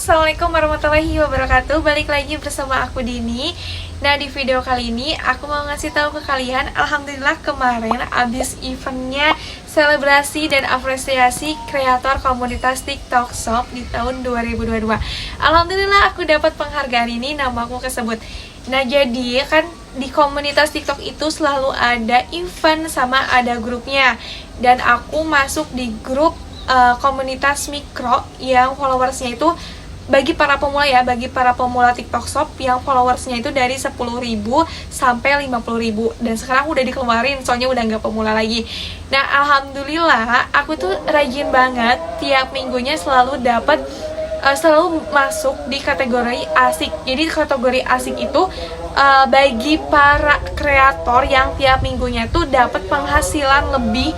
Assalamualaikum warahmatullahi wabarakatuh. Balik lagi bersama aku Dini. Nah, di video kali ini aku mau ngasih tahu ke kalian, alhamdulillah kemarin abis eventnya selebrasi dan apresiasi kreator komunitas TikTok Shop di tahun 2022. Alhamdulillah aku dapat penghargaan ini, nama aku kesebut. Nah, jadi kan di komunitas TikTok itu selalu ada event sama ada grupnya. Dan aku masuk di grup komunitas mikro yang followersnya itu bagi para pemula ya, bagi para pemula TikTok Shop yang followersnya itu dari 10.000 sampai 50.000, dan sekarang udah dikeluarin soalnya udah nggak pemula lagi. Nah, alhamdulillah aku tuh rajin banget, tiap minggunya selalu dapat selalu masuk di kategori asik. Jadi kategori asik itu bagi para kreator yang tiap minggunya tuh dapat penghasilan lebih,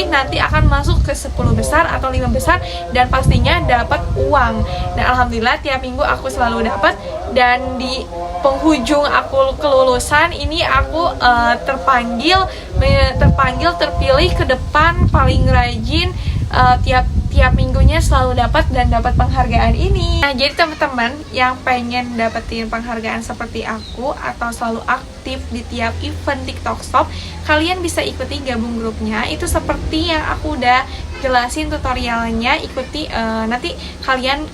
nanti akan masuk ke 10 besar atau 5 besar dan pastinya dapat uang. Nah, alhamdulillah tiap minggu aku selalu dapat, dan di penghujung aku kelulusan ini aku terpilih ke depan paling rajin, tiap minggunya selalu dapat dan dapat penghargaan ini. Nah, jadi teman-teman yang pengen dapetin penghargaan seperti aku atau selalu aktif di tiap event TikTok Shop, kalian bisa ikuti gabung grupnya. Itu seperti yang aku udah jelasin tutorialnya, ikuti nanti kalian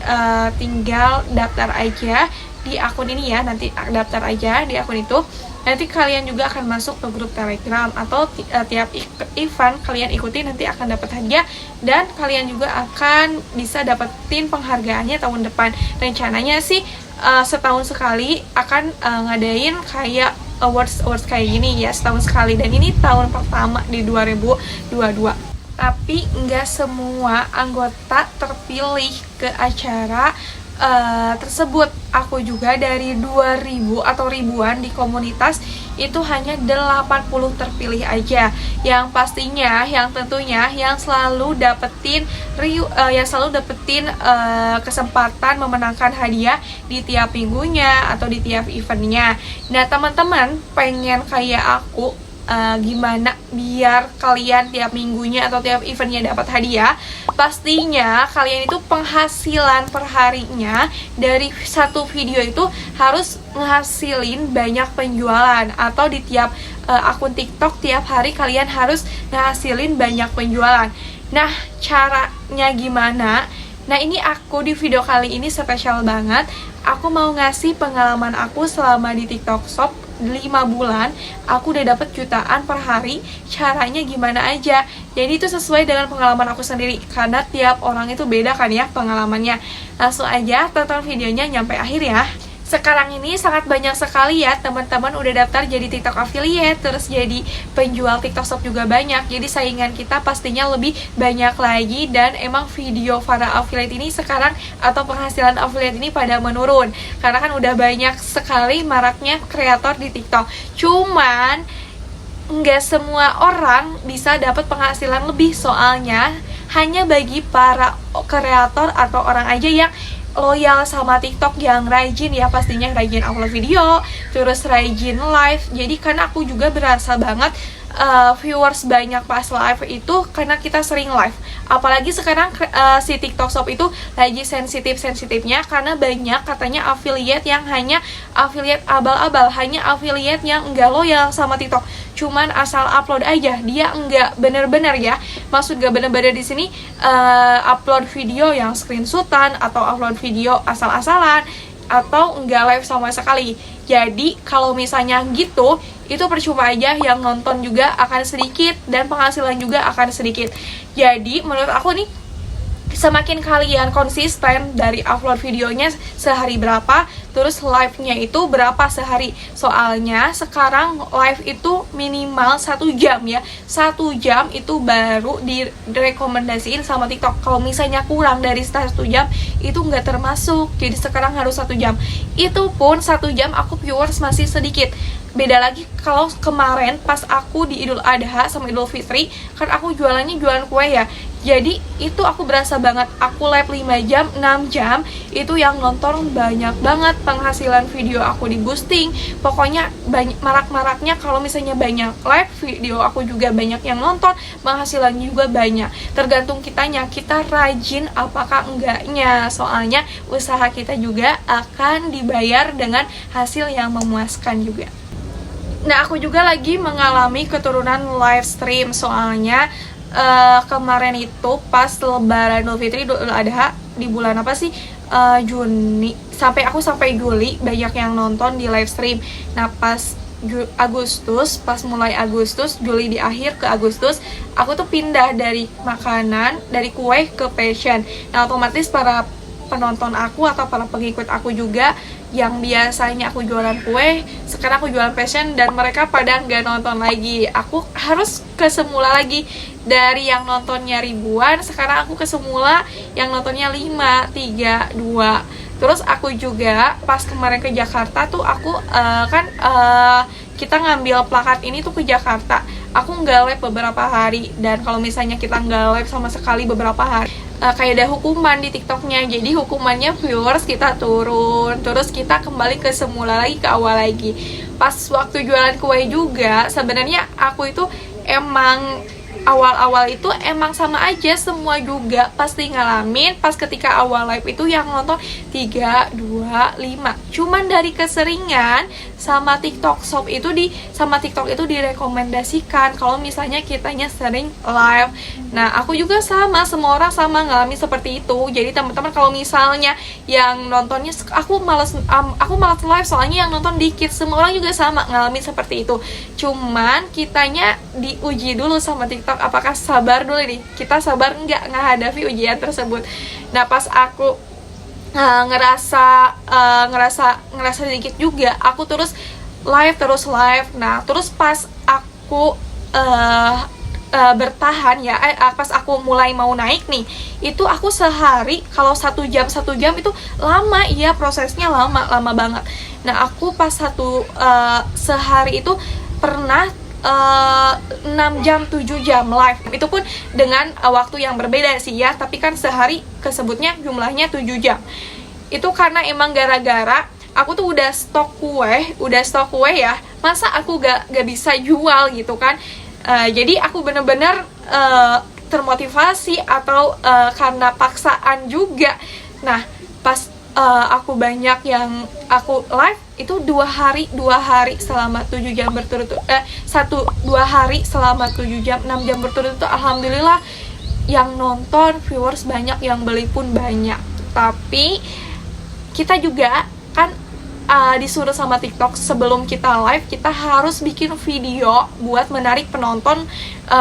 tinggal daftar aja di akun ini ya, nanti daftar aja di akun itu. Nanti kalian juga akan masuk ke grup Telegram, atau tiap event kalian ikuti nanti akan dapat hadiah, dan kalian juga akan bisa dapetin penghargaannya tahun depan. Rencananya sih setahun sekali akan ngadain kayak awards kayak gini ya, setahun sekali, dan ini tahun pertama di 2022. Tapi nggak semua anggota terpilih ke acara tersebut. Aku juga dari 2000 atau ribuan di komunitas itu hanya 80 terpilih aja, yang pastinya, yang tentunya yang selalu dapetin kesempatan memenangkan hadiah di tiap minggunya atau di tiap eventnya. Nah, teman-teman pengen kayak aku, gimana biar kalian tiap minggunya atau tiap eventnya dapat hadiah? Pastinya kalian itu penghasilan perharinya dari satu video itu harus ngehasilin banyak penjualan, atau di tiap akun TikTok tiap hari kalian harus ngehasilin banyak penjualan. Nah, caranya gimana? Nah, ini aku di video kali ini spesial banget. Aku mau ngasih pengalaman aku selama di TikTok Shop 5 bulan, aku udah dapet jutaan per hari. Caranya gimana aja? Jadi itu sesuai dengan pengalaman aku sendiri, karena tiap orang itu beda kan ya pengalamannya. Langsung aja tonton videonya nyampe akhir ya. Sekarang ini sangat banyak sekali ya teman-teman udah daftar jadi TikTok affiliate, terus jadi penjual TikTok Shop juga banyak. Jadi saingan kita pastinya lebih banyak lagi, dan emang video para affiliate ini sekarang atau penghasilan affiliate ini pada menurun, karena kan udah banyak sekali maraknya kreator di TikTok. Cuman nggak semua orang bisa dapat penghasilan lebih, soalnya hanya bagi para kreator atau orang aja yang loyal sama TikTok, yang rajin ya, pastinya rajin upload video, terus rajin live. Jadi kan aku juga berasa banget viewers banyak pas live itu karena kita sering live. Apalagi sekarang si TikTok Shop itu lagi sensitifnya, karena banyak katanya affiliate yang hanya affiliate abal-abal, hanya affiliate yang enggak loyal sama TikTok, cuman asal upload aja. Dia enggak bener-bener ya, maksud gak bener-bener di sini upload video yang screenshotan atau upload video asal-asalan atau enggak live sama sekali. Jadi kalau misalnya gitu, itu percuma aja, yang nonton juga akan sedikit dan penghasilan juga akan sedikit. Jadi menurut aku nih, semakin kalian konsisten dari upload videonya sehari berapa, terus live-nya itu berapa sehari. Soalnya sekarang live itu minimal 1 jam ya, 1 jam itu baru direkomendasiin sama TikTok. Kalau misalnya kurang dari 1 jam itu nggak termasuk, jadi sekarang harus 1 jam. Itu pun 1 jam aku viewers masih sedikit. beda lagi kalau kemarin pas aku di Idul Adha sama Idul Fitri, kan aku jualannya jualan kue ya. Jadi itu aku berasa banget, aku live 5 jam, 6 jam, itu yang nonton banyak banget, penghasilan video aku di boosting. Pokoknya banyak, marak-maraknya kalau misalnya banyak live video aku juga banyak yang nonton, penghasilannya juga banyak. Tergantung kitanya, kita rajin apakah enggaknya. Soalnya usaha kita juga akan dibayar dengan hasil yang memuaskan juga. Nah, aku juga lagi mengalami keturunan live stream, soalnya kemarin itu pas lebaran Idul Fitri, Idul Adha di bulan apa sih, Juni sampai Juli banyak yang nonton di live stream. Nah pas Agustus, pas mulai Agustus, Juli di akhir ke Agustus, aku tuh pindah dari makanan, dari kue ke fashion. Nah otomatis para penonton aku atau para pengikut aku juga yang biasanya aku jualan kue, sekarang aku jualan fashion, dan mereka pada nggak nonton lagi. Aku harus ke semula lagi, dari yang nontonnya ribuan, sekarang aku ke semula yang nontonnya 5, 3, 2. Terus aku juga pas kemarin ke Jakarta tuh aku kita ngambil plakat ini tuh ke Jakarta. Aku nggak live beberapa hari, dan kalau misalnya kita nggak live sama sekali beberapa hari, kayak ada hukuman di TikToknya. Jadi hukumannya viewers kita turun, terus kita kembali ke semula lagi, ke awal lagi. Pas waktu jualan kue juga, sebenarnya aku itu emang awal-awal itu emang sama aja, semua juga pasti ngalamin pas ketika awal live itu yang nonton 3, 2, 5. Cuman dari keseringan sama TikTok Shop itu sama TikTok itu direkomendasikan kalau misalnya kitanya sering live. Nah, aku juga sama, semua orang sama ngalamin seperti itu. Jadi teman-teman kalau misalnya yang nontonnya aku malas live soalnya yang nonton dikit, semua orang juga sama ngalamin seperti itu. Cuman kitanya diuji dulu sama TikTok, apakah sabar dulu nih, kita sabar nggak menghadapi ujian tersebut. Nah pas aku ngerasa sedikit juga, aku terus live. Nah terus pas aku bertahan ya, pas aku mulai mau naik nih, itu aku sehari kalau 1 jam itu lama ya, prosesnya lama banget. Nah aku pas sehari itu pernah 6 jam, 7 jam live. Itu pun dengan waktu yang berbeda sih ya, tapi kan sehari kesebutnya jumlahnya 7 jam. Itu karena emang gara-gara aku tuh udah stok kue ya, masa aku gak bisa jual gitu kan. Jadi aku bener-bener termotivasi atau karena paksaan juga. Nah pas aku banyak yang aku live itu 2 hari selama 7 jam berturut-turut, 2 hari selama 7 jam, 6 jam berturut-turut. Alhamdulillah yang nonton, viewers banyak, yang beli pun banyak. Tapi kita juga kan disuruh sama TikTok sebelum kita live, kita harus bikin video buat menarik penonton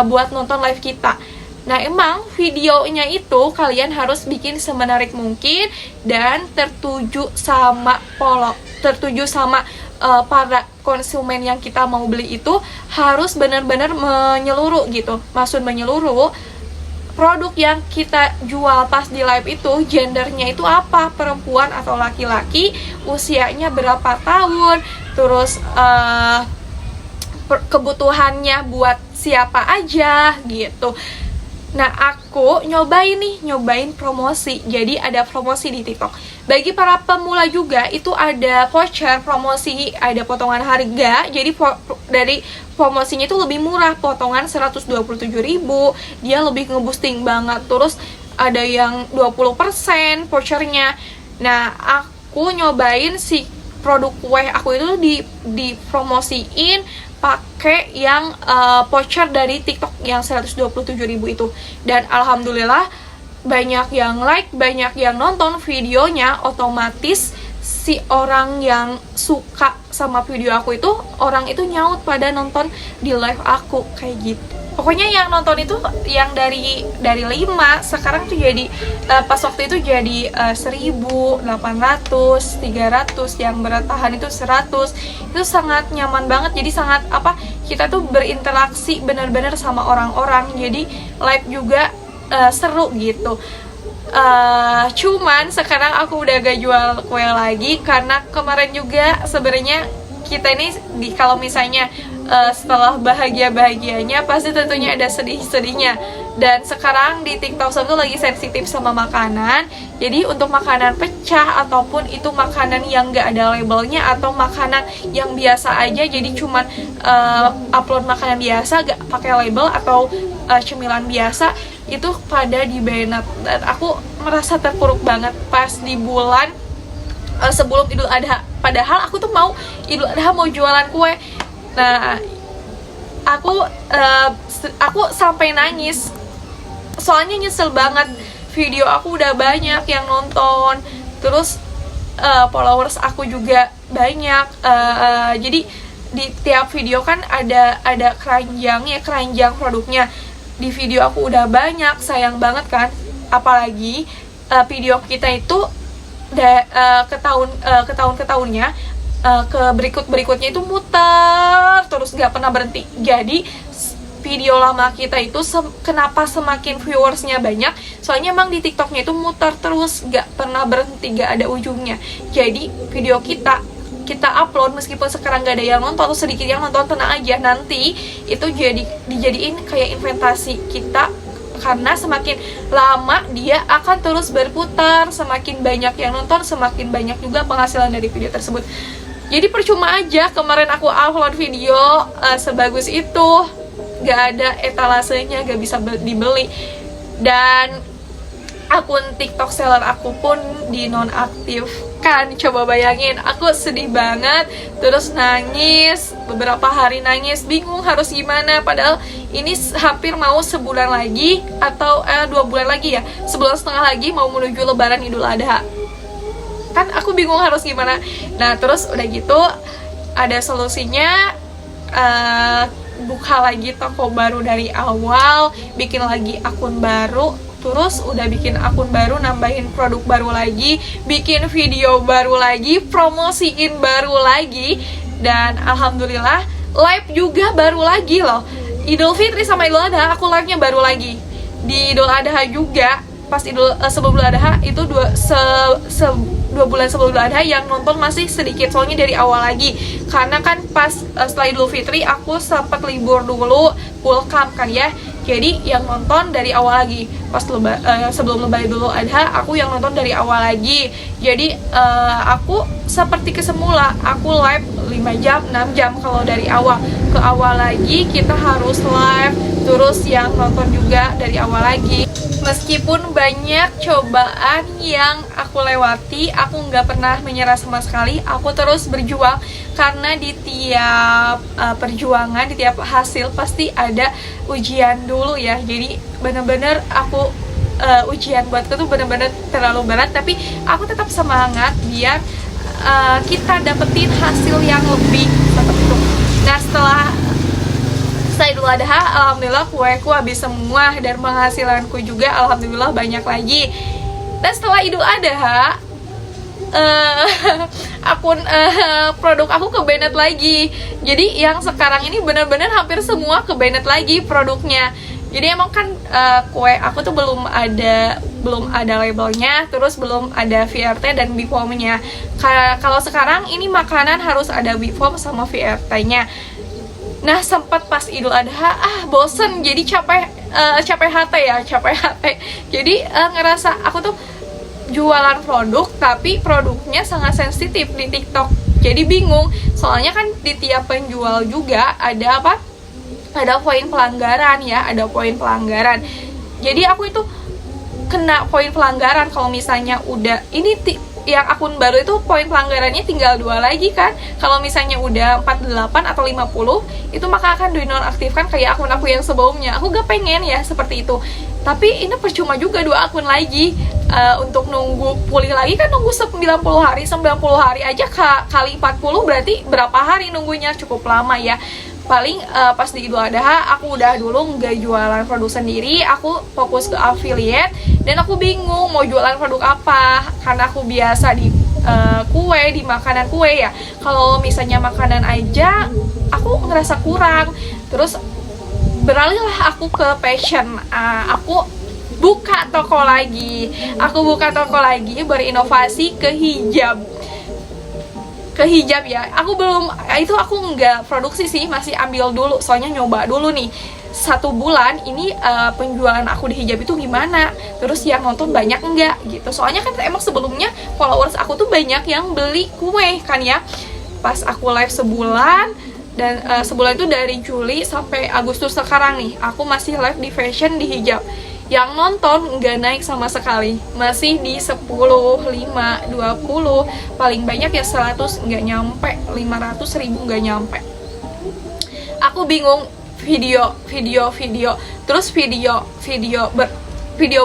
buat nonton live kita. Nah emang videonya itu kalian harus bikin semenarik mungkin dan tertuju sama para konsumen yang kita mau beli itu harus benar-benar menyeluruh gitu. Maksud menyeluruh, produk yang kita jual pas di live itu gendernya itu apa, perempuan atau laki-laki, usianya berapa tahun, terus kebutuhannya buat siapa aja gitu. Nah aku nyobain promosi. Jadi ada promosi di TikTok. Bagi para pemula juga itu ada voucher promosi, ada potongan harga. Jadi dari promosinya itu lebih murah, potongan 127.000. Dia lebih nge-boosting banget. Terus ada yang 20% vouchernya. Nah aku nyobain si produk kue aku itu dipromosiin pakai yang voucher dari TikTok yang 127.000 itu. Dan alhamdulillah banyak yang like, banyak yang nonton videonya. Otomatis si orang yang suka sama video aku itu, orang itu nyaut pada nonton di live aku kayak gitu. Pokoknya yang nonton itu yang dari 5 sekarang tuh jadi pas waktu itu jadi 1.000, 800, 300, yang bertahan itu 100. Itu sangat nyaman banget. Jadi sangat kita tuh berinteraksi benar-benar sama orang-orang. Jadi live juga seru gitu. Cuman sekarang aku udah gak jual kue lagi karena kemarin juga sebenarnya kita ini kalau misalnya setelah bahagianya pasti tentunya ada sedih-sedihnya. Dan sekarang di TikTok tuh lagi sensitif sama makanan. Jadi untuk makanan pecah ataupun itu makanan yang gak ada labelnya atau makanan yang biasa aja, jadi cuman upload makanan biasa gak pakai label atau cemilan biasa, itu pada di-banned. Dan aku merasa terpuruk banget pas di bulan sebelum Idul Adha. Padahal aku tuh mau Idul Adha mau jualan kue. Nah, aku sampai nangis. Soalnya nyesel banget, video aku udah banyak yang nonton, terus followers aku juga banyak. Jadi di tiap video kan ada keranjang produknya. Di video aku udah banyak, sayang banget kan. Apalagi video kita itu ke tahunnya, ke berikutnya itu muter terus gak pernah berhenti. Jadi video lama kita itu kenapa semakin viewersnya banyak, soalnya emang di TikToknya itu muter terus gak pernah berhenti, gak ada ujungnya. Jadi video kita upload meskipun sekarang gak ada yang nonton atau sedikit yang nonton, tenang aja, nanti itu dijadiin kayak investasi kita, karena semakin lama dia akan terus berputar, semakin banyak yang nonton, semakin banyak juga penghasilan dari video tersebut. Jadi percuma aja kemarin aku upload video sebagus itu, gak ada etalasenya, gak bisa dibeli. Dan akun TikTok seller aku pun dinonaktifkan. Coba bayangin, aku sedih banget, terus nangis, beberapa hari nangis, bingung harus gimana. Padahal ini hampir mau sebulan lagi, atau 2 bulan lagi ya, sebulan setengah lagi mau menuju lebaran Idul Adha. Kan aku bingung harus gimana. Nah terus udah gitu ada solusinya, buka lagi toko baru dari awal, bikin lagi akun baru, terus udah bikin akun baru, nambahin produk baru lagi, bikin video baru lagi, promosiin baru lagi, dan alhamdulillah live juga baru lagi loh. Idul Fitri sama Idul Adha aku live-nya baru lagi. Di Idul Adha juga, pas sebelum Idul Adha itu 2 bulan sebelum Idul Adha yang nonton masih sedikit, soalnya dari awal lagi. Karena kan pas setelah Idul Fitri aku sempat libur dulu, full camp kan ya. Jadi yang nonton dari awal lagi. Pas sebelum Lebaran Idul Adha aku yang nonton dari awal lagi. Jadi aku seperti kesemula, aku live 5 jam, 6 jam kalau dari awal. Ke awal lagi kita harus live, terus yang nonton juga dari awal lagi. Meskipun banyak cobaan yang aku lewati, aku nggak pernah menyerah sama sekali. Aku terus berjuang, karena di tiap perjuangan, di tiap hasil pasti ada ujian dulu ya. Jadi bener-bener aku ujian buatku tuh bener-bener terlalu berat, tapi aku tetap semangat biar kita dapetin hasil yang lebih seperti itu. Nah setelah Idul Adha, alhamdulillah kueku habis semua, dan penghasilanku juga alhamdulillah banyak lagi. Dan setelah Idul Adha, akun produk aku ke-banned lagi. Jadi yang sekarang ini benar-benar hampir semua ke-banned lagi produknya. Jadi emang kan kue aku tuh belum ada labelnya, terus belum ada VRT dan BPOM-nya. Kalau sekarang ini makanan harus ada BPOM sama VRT-nya. Nah sempat pas Idul Adha bosen, jadi capek hati. Jadi ngerasa aku tuh jualan produk tapi produknya sangat sensitif di TikTok. Jadi bingung, soalnya kan di tiap penjual juga ada poin pelanggaran ya, ada poin pelanggaran. Jadi aku itu kena poin pelanggaran kalau misalnya udah ini yang akun baru itu poin pelanggarannya tinggal 2 lagi kan. Kalau misalnya udah 48 atau 50 itu maka akan dinonaktifkan kayak akun aku yang sebelumnya. Aku gak pengen ya seperti itu, tapi ini percuma juga 2 akun lagi. Untuk nunggu pulih lagi kan nunggu 90 hari aja kali 40 berarti berapa hari nunggunya, cukup lama ya. Paling pas di Idul Adha aku udah dulu nggak jualan produk sendiri, aku fokus ke affiliate. Dan aku bingung mau jualan produk apa, karena aku biasa di kue, di makanan kue ya. Kalau misalnya makanan aja aku ngerasa kurang. Terus beralihlah aku ke fashion. Aku buka toko lagi, berinovasi ke ke hijab ya. Aku belum, itu aku nggak produksi sih, masih ambil dulu, soalnya nyoba dulu nih 1 bulan ini penjualan aku di hijab itu gimana, terus yang nonton banyak enggak gitu. Soalnya kan emang sebelumnya followers aku tuh banyak yang beli kue kan ya. Pas aku live sebulan, dan sebulan itu dari Juli sampai Agustus sekarang nih, aku masih live di fashion di hijab. Yang nonton nggak naik sama sekali, masih di 10, 5, 20, paling banyak ya 100, nggak nyampe 500 ribu, nggak nyampe. Aku bingung, terus video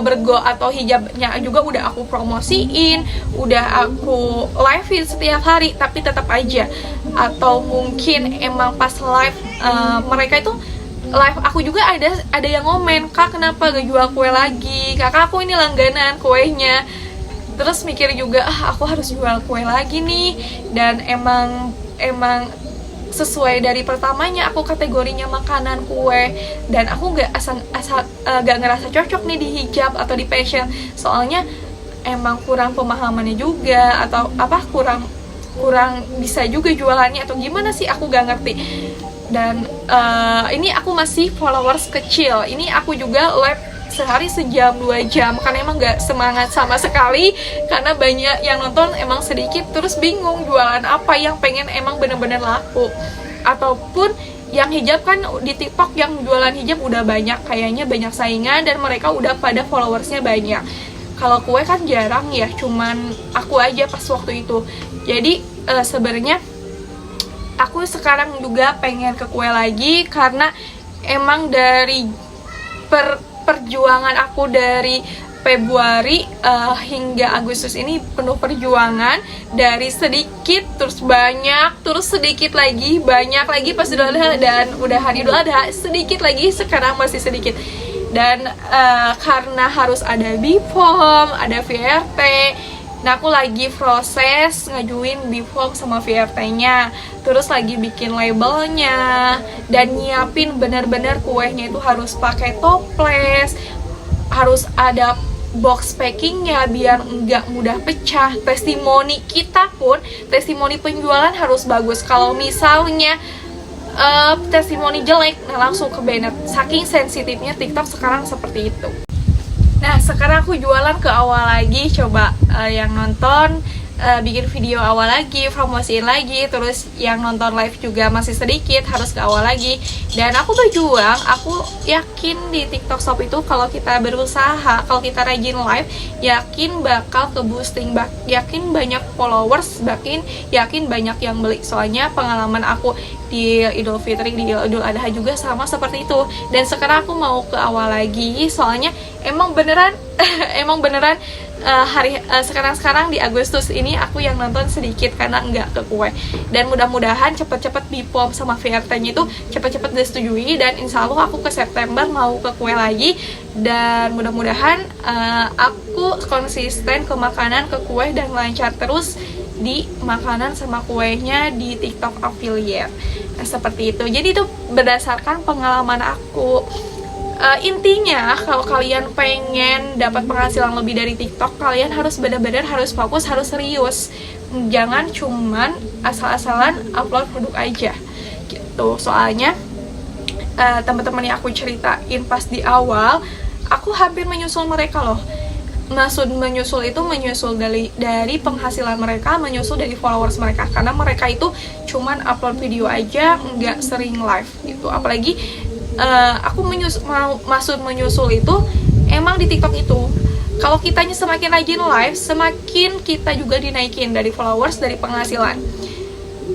bergo atau hijabnya juga udah aku promosiin, udah aku live setiap hari, tapi tetap aja. Atau mungkin emang pas live mereka itu live aku juga ada yang ngomen, "Kak, kenapa gak jual kue lagi? Kakak aku ini langganan kuenya." Terus mikir juga, aku harus jual kue lagi nih. Dan emang sesuai dari pertamanya aku kategorinya makanan kue, dan aku gak ngerasa cocok nih di hijab atau di fashion. Soalnya emang kurang pemahamannya juga, atau kurang bisa juga jualannya, atau gimana sih, aku gak ngerti. Dan ini aku masih followers kecil, ini aku juga live sehari sejam 2 jam, karena emang gak semangat sama sekali, karena banyak yang nonton emang sedikit, terus bingung jualan apa yang pengen emang bener-bener laku. Ataupun yang hijab kan di TikTok yang jualan hijab udah banyak, kayaknya banyak saingan dan mereka udah pada followersnya banyak. Kalau kue kan jarang ya, cuman aku aja pas waktu itu. Jadi sebenarnya aku sekarang juga pengen ke kue lagi, karena emang dari perjuangan aku dari Februari hingga Agustus ini penuh perjuangan, dari sedikit terus banyak, terus sedikit lagi, banyak lagi pas Idul Adha, dan udah hari Idul Adha sedikit lagi, sekarang masih sedikit. Dan karena harus ada BPOM, ada VRT, nah aku lagi proses ngajuin BPOM sama VRT-nya, terus lagi bikin labelnya, dan nyiapin bener-bener kuenya itu harus pakai toples, harus ada box packingnya biar nggak mudah pecah. Testimoni kita pun, testimoni penjualan harus bagus. Kalau misalnya testimoni jelek, nah langsung ke banned. Saking sensitifnya TikTok sekarang seperti itu. Nah, sekarang aku jualan ke awal lagi. Coba yang nonton bikin video awal lagi, promosiin lagi. Terus yang nonton live juga masih sedikit, harus ke awal lagi. Dan aku berjuang, aku yakin di TikTok Shop itu kalau kita berusaha, kalau kita rajin live, yakin bakal ke boosting, yakin banyak followers, yakin banyak yang beli. Soalnya pengalaman aku di Idul Fitri, di Idul Adha juga sama seperti itu. Dan sekarang aku mau ke awal lagi, soalnya emang beneran sekarang di Agustus ini aku yang nonton sedikit karena nggak ke kue. Dan mudah-mudahan cepet-cepet BPOM sama VRT-nya itu cepet-cepet disetujui, dan insya Allah aku ke September mau ke kue lagi. Dan mudah-mudahan aku konsisten ke makanan, ke kue, dan lancar terus di makanan sama kuenya di TikTok affiliate. Nah, seperti itu. Jadi itu berdasarkan pengalaman aku. Intinya kalau kalian pengen dapat penghasilan lebih dari TikTok, kalian harus benar-benar harus fokus, harus serius. Jangan cuman asal-asalan upload produk aja gitu. Soalnya teman-teman yang aku ceritain pas di awal, aku hampir menyusul mereka loh. Maksud menyusul itu menyusul dari penghasilan mereka, menyusul dari followers mereka, karena mereka itu cuman upload video aja, nggak sering live gitu. Apalagi aku maksud menyusul itu emang di TikTok itu, kalau kitanya semakin rajin live, semakin kita juga dinaikin dari followers, dari penghasilan.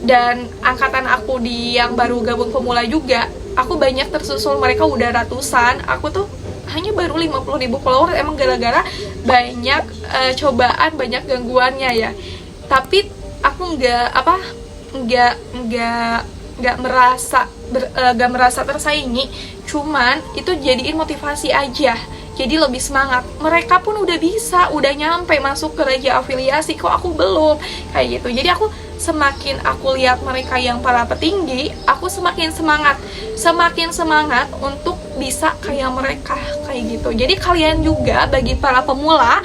Dan angkatan aku yang baru gabung pemula juga, aku banyak tersusul, mereka udah ratusan. Aku tuh hanya baru 50.000 followers, emang gara-gara banyak cobaan, banyak gangguannya ya. Tapi aku nggak merasa tersaingi, cuman itu jadiin motivasi aja, jadi lebih semangat. Mereka pun udah bisa, udah nyampe masuk ke Raja Afiliasi, kok aku belum, kayak gitu. Jadi aku semakin aku lihat mereka yang para petinggi, aku semakin semangat untuk bisa kayak mereka, kayak gitu. Jadi kalian juga, bagi para pemula,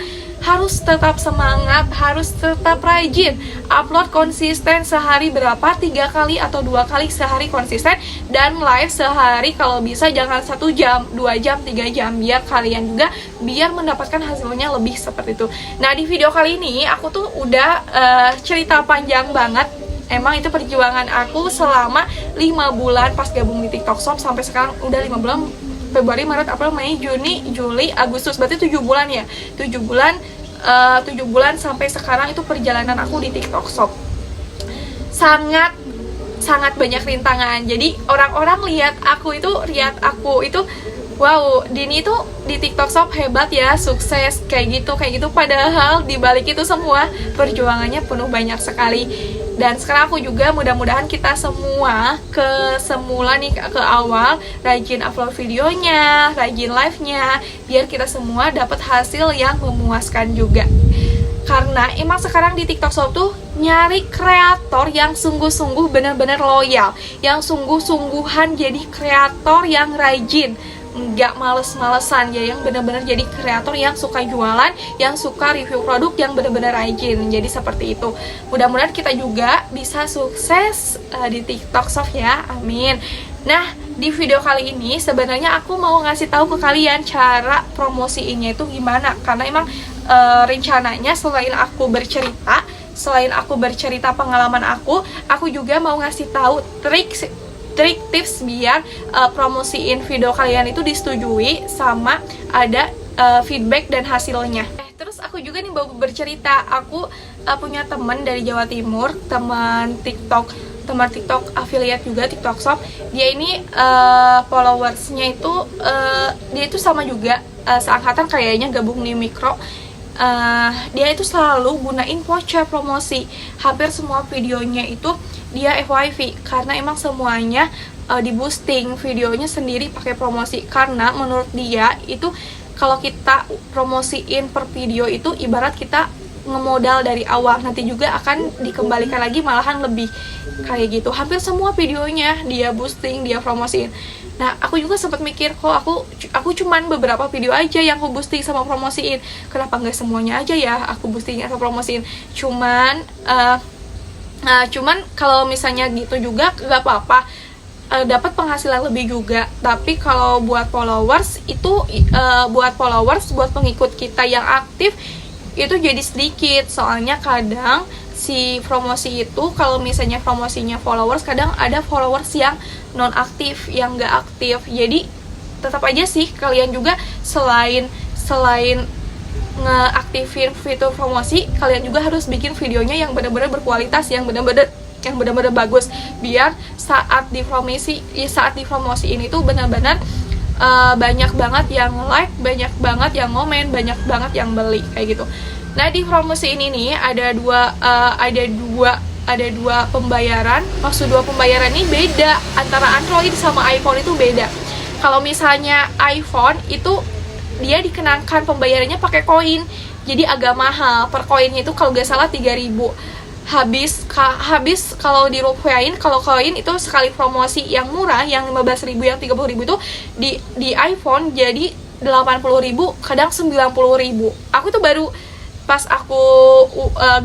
harus tetap semangat, harus tetap rajin, upload konsisten sehari berapa, 3 kali atau 2 kali sehari konsisten, dan live sehari kalau bisa jangan 1 jam, 2 jam, 3 jam, biar kalian juga biar mendapatkan hasilnya lebih seperti itu. Nah, di video kali ini aku tuh udah cerita panjang banget. Emang itu perjuangan aku selama 5 bulan pas gabung di TikTok Shop, sampai sekarang udah 5 bulan, Februari, Maret, April, Mei, Juni, Juli, Agustus, berarti 7 bulan ya. 7 bulan sampai sekarang itu perjalanan aku di TikTok Shop. Sangat banyak rintangan. Jadi orang-orang lihat aku itu wow, Dini tuh di TikTok Shop hebat ya, sukses kayak gitu. Padahal dibalik itu semua perjuangannya penuh banyak sekali. Dan sekarang aku juga mudah-mudahan kita semua semula nih ke awal rajin upload videonya, rajin live-nya, biar kita semua dapat hasil yang memuaskan juga. Karena emang sekarang di TikTok Shop tuh nyari kreator yang sungguh-sungguh benar-benar loyal, yang sungguh-sungguhan jadi kreator yang rajin, nggak males-malesan ya, yang benar-benar jadi kreator yang suka jualan, yang suka review produk, yang benar-benar rajin. Jadi seperti itu. Mudah-mudahan kita juga bisa sukses di TikTok Shop ya, amin. Nah, di video kali ini sebenarnya aku mau ngasih tahu ke kalian cara promosiinnya itu gimana. Karena emang rencananya selain aku bercerita pengalaman aku juga mau ngasih tahu trik tips biar promosiin video kalian itu disetujui sama ada feedback dan hasilnya. Terus aku juga nih mau bercerita, aku punya teman dari Jawa Timur, teman TikTok affiliate juga TikTok Shop. Dia ini followersnya itu dia itu sama juga seangkatan kayaknya, gabung di Mikro. Dia itu selalu gunain voucher promosi. Hampir semua videonya itu dia FYP, karena emang semuanya di boosting videonya sendiri pakai promosi. Karena menurut dia itu kalau kita promosiin per video itu ibarat kita ngemodal dari awal, nanti juga akan dikembalikan lagi malahan lebih kayak gitu. Hampir semua videonya dia boosting, dia promosiin. Nah, aku juga sempat mikir, kok aku cuman beberapa video aja yang aku boosting sama promosiin, kenapa nggak semuanya aja ya aku boosting atau promosiin. Cuman kalau misalnya gitu juga nggak apa-apa, dapat penghasilan lebih juga. Tapi kalau buat followers itu buat pengikut kita yang aktif itu jadi sedikit. Soalnya kadang si promosi itu, kalau misalnya promosinya followers, kadang ada followers yang non aktif, yang nggak aktif. Jadi tetap aja sih kalian juga selain ngeaktifin fitur promosi, kalian juga harus bikin videonya yang benar-benar berkualitas, yang benar-benar bagus, biar saat dipromosiin itu benar-benar banyak banget yang like, banyak banget yang komen, banyak banget yang beli kayak gitu. Nah, di promosi ini nih ada dua pembayaran. Maksud dua pembayaran ini beda, antara Android sama iPhone itu beda. Kalau misalnya iPhone itu dia dikenakan pembayarannya pakai koin, jadi agak mahal. Per koinnya itu kalau nggak salah 3.000. Habis kalau dirupiahin, kalau koin itu sekali promosi yang murah, yang 15.000, yang 30.000 itu di iPhone jadi 80.000, kadang 90.000. Aku tuh baru pas aku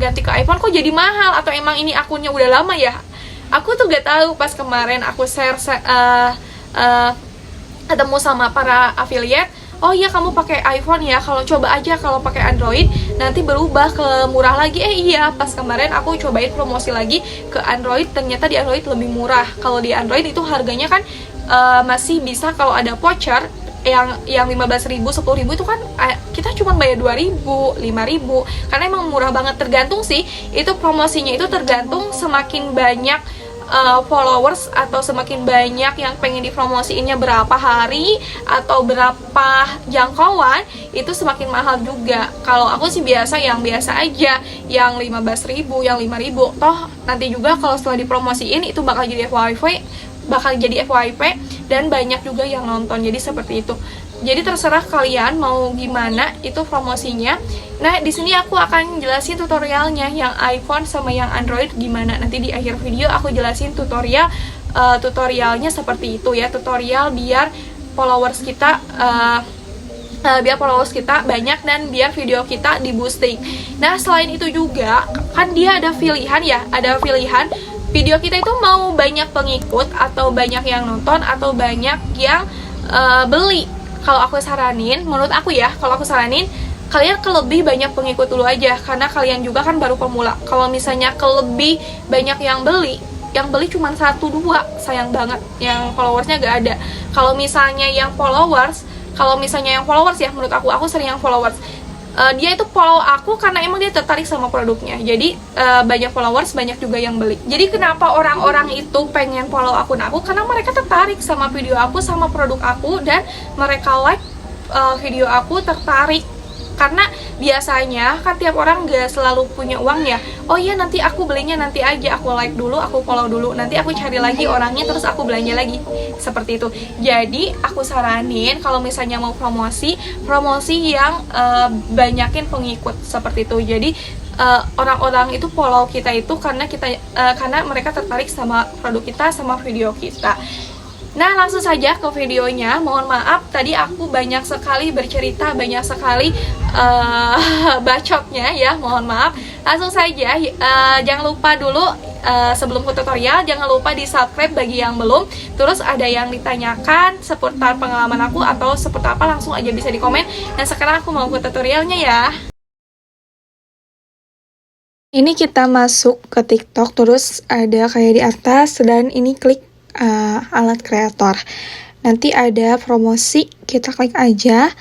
ganti ke iPhone kok jadi mahal, atau emang ini akunnya udah lama ya? Aku tuh gak tahu. Pas kemarin aku ketemu sama para affiliate, oh iya kamu pakai iPhone ya, kalau coba aja kalau pakai Android nanti berubah ke murah lagi. Iya, pas kemarin aku cobain promosi lagi ke Android, ternyata di Android lebih murah. Kalau di Android itu harganya kan masih bisa, kalau ada voucher yang 15.000, 10.000 itu kan kita cuma bayar 2.000, 5.000, karena emang murah banget. Tergantung sih, itu promosinya itu tergantung semakin banyak followers atau semakin banyak yang pengen dipromosiinnya, berapa hari atau berapa jangkauan, itu semakin mahal juga. Kalau aku sih yang biasa aja, yang 15.000, yang 5.000. Toh nanti juga kalau setelah dipromosiin itu bakal jadi FYP dan banyak juga yang nonton. Jadi seperti itu. Jadi terserah kalian mau gimana itu promosinya. Nah, di sini aku akan jelasin tutorialnya yang iPhone sama yang Android gimana. Nanti di akhir video aku jelasin tutorialnya seperti itu ya. Tutorial biar followers kita biar followers kita banyak dan biar video kita di boosting. Nah selain itu juga kan dia ada pilihan ya, ada pilihan video kita itu mau banyak pengikut atau banyak yang nonton atau banyak yang beli. Kalau aku saranin, menurut aku ya, kalau aku saranin kalian ke lebih banyak pengikut dulu aja, karena kalian juga kan baru pemula. Kalau misalnya ke lebih banyak yang beli cuma 1-2, sayang banget, yang followersnya gak ada. Kalau misalnya yang followers ya, menurut aku sering yang followers. Dia itu follow aku karena emang dia tertarik sama produknya. Jadi banyak followers, banyak juga yang beli. Jadi kenapa orang-orang itu pengen follow akun aku? Karena mereka tertarik sama video aku, sama produk aku, dan mereka like video aku, tertarik. Karena biasanya kan tiap orang gak selalu punya uang ya. Oh iya, nanti aku belinya nanti aja, aku like dulu, aku follow dulu, nanti aku cari lagi orangnya, terus aku belanja lagi. Seperti itu. Jadi aku saranin kalau misalnya mau promosi yang banyakin pengikut, seperti itu. Jadi orang-orang itu follow kita itu karena mereka tertarik sama produk kita, sama video kita. Nah langsung saja ke videonya. Mohon maaf tadi aku banyak sekali bercerita, banyak sekali bacotnya ya, mohon maaf. Langsung saja, jangan lupa dulu sebelum ke tutorial, jangan lupa di subscribe bagi yang belum. Terus ada yang ditanyakan seputar pengalaman aku atau seperti apa, langsung aja bisa di komen. Dan sekarang aku mau ke tutorialnya ya. Ini kita masuk ke TikTok, terus ada kayak di atas, dan ini klik alat kreator. Nanti ada promosi, kita klik aja.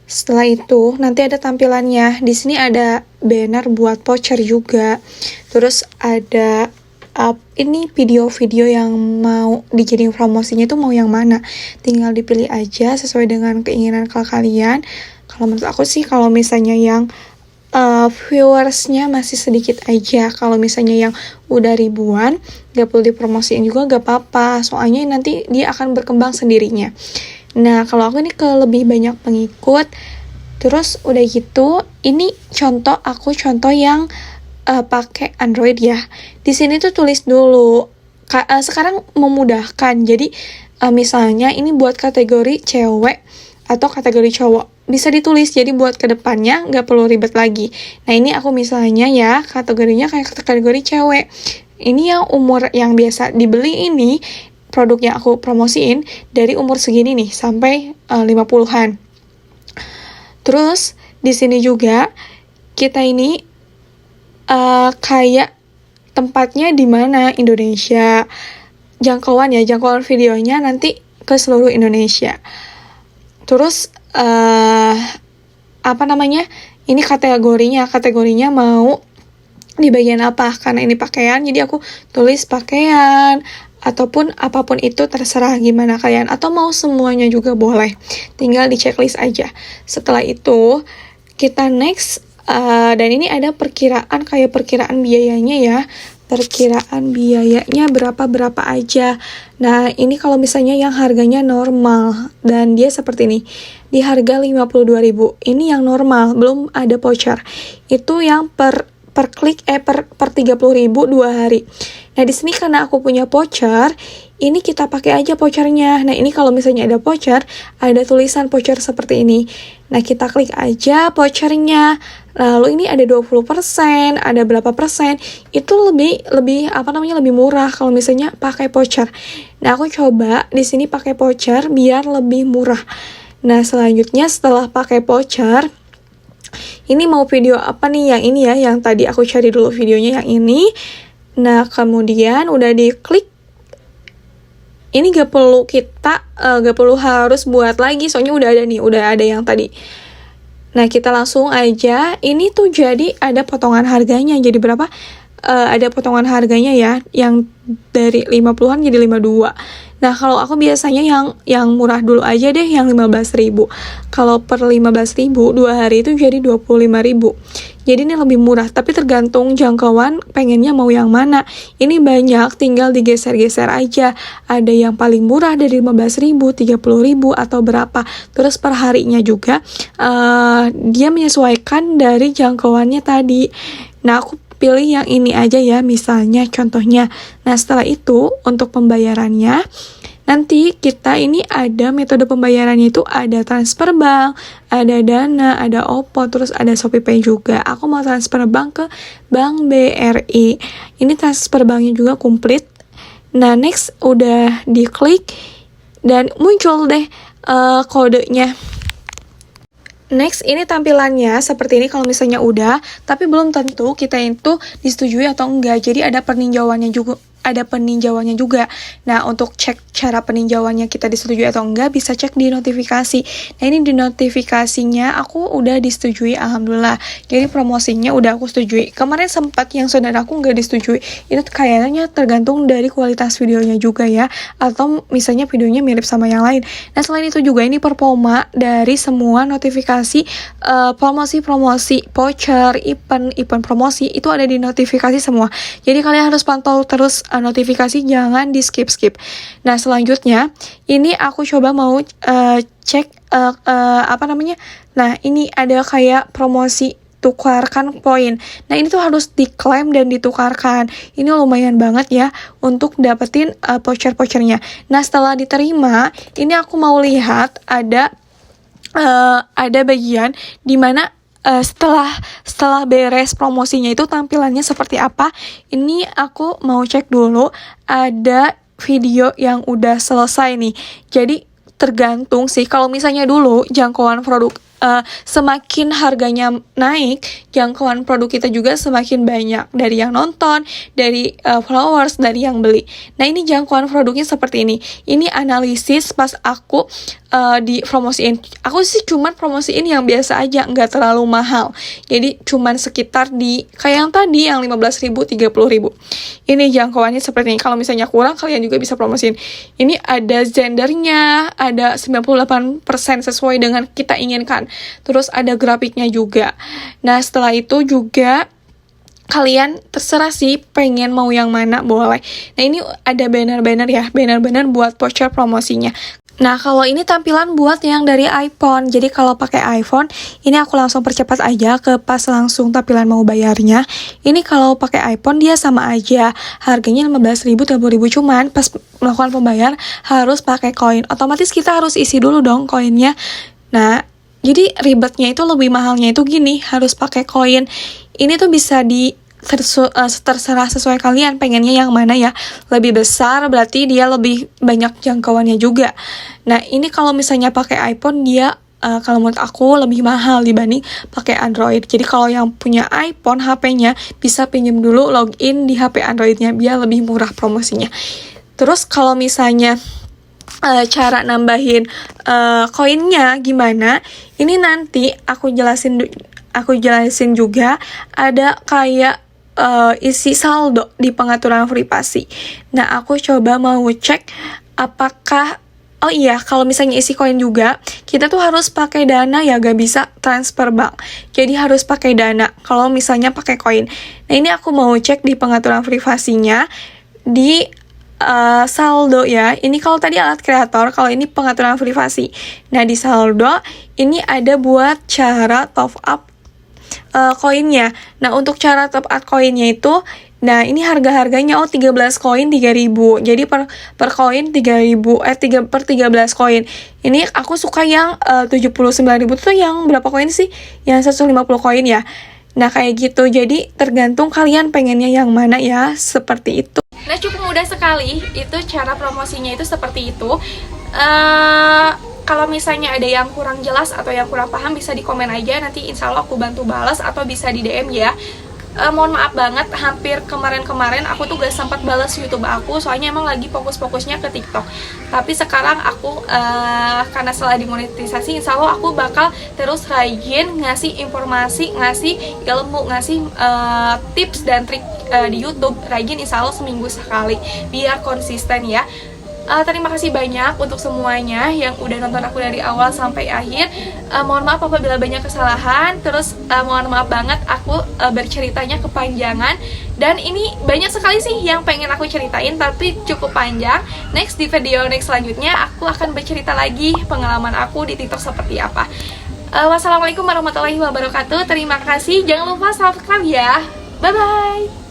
Setelah itu nanti ada tampilannya. Di sini ada banner buat voucher juga. Terus ada ini video-video yang mau dijadiin promosinya itu mau yang mana. Tinggal dipilih aja sesuai dengan keinginan kalian. Kalau menurut aku sih kalau misalnya yang viewersnya masih sedikit aja, kalau misalnya yang udah ribuan gak perlu dipromosiin juga gak apa-apa, soalnya nanti dia akan berkembang sendirinya. Nah kalau aku ini ke lebih banyak pengikut, terus udah gitu ini contoh yang pakai Android ya. Di sini tuh tulis dulu, sekarang memudahkan, jadi misalnya ini buat kategori cewek atau kategori cowok, bisa ditulis, jadi buat kedepannya nggak perlu ribet lagi. Nah ini aku misalnya ya kategorinya kayak kategori cewek, ini yang umur yang biasa dibeli, ini produk yang aku promosiin dari umur segini nih sampai 50-an. Terus di sini juga kita ini kayak tempatnya di mana, Indonesia, jangkauan videonya nanti ke seluruh Indonesia. Terus ini kategorinya mau di bagian apa, karena ini pakaian jadi aku tulis pakaian, ataupun apapun itu terserah gimana kalian, atau mau semuanya juga boleh, tinggal di checklist aja. Setelah itu kita next, dan ini ada perkiraan biayanya ya, perkiraan biayanya berapa aja. Nah ini kalau misalnya yang harganya normal dan dia seperti ini, di harga 52.000, ini yang normal, belum ada voucher. Itu yang per klik per 30.000 2 hari. Nah di sini karena aku punya voucher, ini kita pakai aja vouchernya. Nah ini kalau misalnya ada voucher, ada tulisan voucher seperti ini. Nah kita klik aja vouchernya. Lalu ini ada 20%, ada berapa persen. Itu lebih murah kalau misalnya pakai voucher. Nah aku coba di sini pakai voucher biar lebih murah. Nah selanjutnya setelah pakai voucher, ini mau video apa nih, yang ini ya, yang tadi aku cari dulu videonya yang ini. Nah kemudian udah diklik, ini gak perlu harus buat lagi, soalnya udah ada yang tadi. Nah kita langsung aja, ini tuh jadi ada potongan harganya, jadi berapa? Ada potongan harganya ya, yang dari 50-an jadi 52. Nah kalau aku biasanya yang murah dulu aja deh, yang 15.000. Kalau per 15.000 2 hari itu jadi 25.000. Jadi ini lebih murah, tapi tergantung jangkauan pengennya mau yang mana. Ini banyak, tinggal digeser-geser aja. Ada yang paling murah dari 15.000, 30.000 atau berapa. Terus per harinya juga dia menyesuaikan dari jangkauannya tadi. Nah aku pilih yang ini aja ya, misalnya contohnya. Nah setelah itu untuk pembayarannya Nanti kita ini ada metode pembayarannya itu ada transfer bank, ada Dana, ada OPPO, terus ada ShopeePay juga. Aku mau transfer bank ke Bank BRI. Ini transfer banknya juga komplit. Nah, next udah diklik dan muncul deh kodenya. Next, ini tampilannya seperti ini kalau misalnya udah, tapi belum tentu kita itu disetujui atau enggak. Jadi ada peninjauannya juga. Nah, untuk cek cara peninjauannya kita disetujui atau enggak, bisa cek di notifikasi. Nah, ini di notifikasinya aku udah disetujui, alhamdulillah. Jadi promosinya udah aku setujui. Kemarin sempat yang saudaraku enggak disetujui. Itu kayaknya tergantung dari kualitas videonya juga ya, atau misalnya videonya mirip sama yang lain. Nah, selain itu juga ini performa dari semua notifikasi promosi-promosi, voucher, event promosi itu ada di notifikasi semua. Jadi kalian harus pantau terus notifikasi, jangan di skip. Nah, selanjutnya ini aku coba mau cek Nah, ini ada kayak promosi tukarkan poin. Nah, ini tuh harus diklaim dan ditukarkan. Ini lumayan banget ya untuk dapetin voucher-vouchernya. Nah, setelah diterima, ini aku mau lihat ada bagian dimana setelah beres promosinya itu tampilannya seperti apa. Ini aku mau cek dulu, ada video yang udah selesai nih. Jadi tergantung sih, kalau misalnya dulu jangkauan produk semakin harganya naik, jangkauan produk kita juga semakin banyak, dari yang nonton, dari followers, dari yang beli. Nah, ini jangkauan produknya seperti ini. Ini analisis pas aku dipromosiin. Aku sih cuman promosiin yang biasa aja, nggak terlalu mahal. Jadi cuman sekitar di kayak yang tadi yang 15.000, 30.000. Ini jangkauannya seperti ini. Kalau misalnya kurang, kalian juga bisa promosiin. Ini ada zendernya, ada 98% sesuai dengan kita inginkan. Terus ada grafiknya juga. Nah, setelah itu juga kalian terserah sih pengen mau yang mana, boleh. Nah, ini ada banner-banner ya, banner-banner buat voucher promosinya. Nah, kalau ini tampilan buat yang dari iPhone. Jadi kalau pakai iPhone, ini aku langsung percepat aja ke pas langsung tampilan mau bayarnya. Ini kalau pakai iPhone dia sama aja. Harganya 15.000, 30.000, cuman pas melakukan pembayar harus pakai koin. Otomatis kita harus isi dulu dong koinnya. Nah, jadi ribetnya itu lebih mahalnya itu gini, harus pakai koin. Ini tuh bisa terserah sesuai kalian pengennya yang mana ya. Lebih besar berarti dia lebih banyak jangkauannya juga. Nah, ini kalau misalnya pakai iPhone dia kalau menurut aku lebih mahal dibanding pakai Android. Jadi kalau yang punya iPhone HP-nya bisa pinjam dulu login di HP Android-nya biar lebih murah promosinya. Terus kalau misalnya cara nambahin koinnya gimana? Ini nanti aku jelasin juga. Ada kayak isi saldo di pengaturan privasi. Nah, aku coba mau cek apakah kalau misalnya isi koin juga, kita tuh harus pakai Dana ya, gak bisa transfer bank. Jadi harus pakai Dana kalau misalnya pakai koin. Nah, ini aku mau cek di pengaturan privasinya di saldo ya. Ini kalau tadi alat kreator, kalau ini pengaturan privasi. Nah, di saldo ini ada buat cara top up koinnya. Nah, untuk cara top up koinnya itu, nah ini harga-harganya 13 koin 3.000. Jadi per koin 3.000 per 13 koin. Ini aku suka yang 79.000 tuh yang berapa koin sih? Yang 150 koin ya. Nah, kayak gitu. Jadi tergantung kalian pengennya yang mana ya, seperti itu. Nah, cukup mudah sekali. Itu cara promosinya itu seperti itu. Kalau misalnya ada yang kurang jelas atau yang kurang paham, bisa di komen aja, nanti insya Allah aku bantu balas, atau bisa di DM ya. Mohon maaf banget, hampir kemarin aku tuh gak sempat balas YouTube aku, soalnya emang lagi fokus-fokusnya ke TikTok. Tapi sekarang aku karena setelah dimonetisasi, insya Allah aku bakal terus rajin ngasih informasi, ngasih ilmu, ngasih tips dan trik di YouTube. Rajin insya Allah seminggu sekali, biar konsisten ya. Terima kasih banyak untuk semuanya yang udah nonton aku dari awal sampai akhir. Mohon maaf apabila banyak kesalahan. Terus mohon maaf banget aku berceritanya kepanjangan. Dan ini banyak sekali sih yang pengen aku ceritain, tapi cukup panjang. Next, di video selanjutnya aku akan bercerita lagi pengalaman aku di TikTok seperti apa. Wassalamualaikum warahmatullahi wabarakatuh. Terima kasih. Jangan lupa subscribe ya. Bye bye.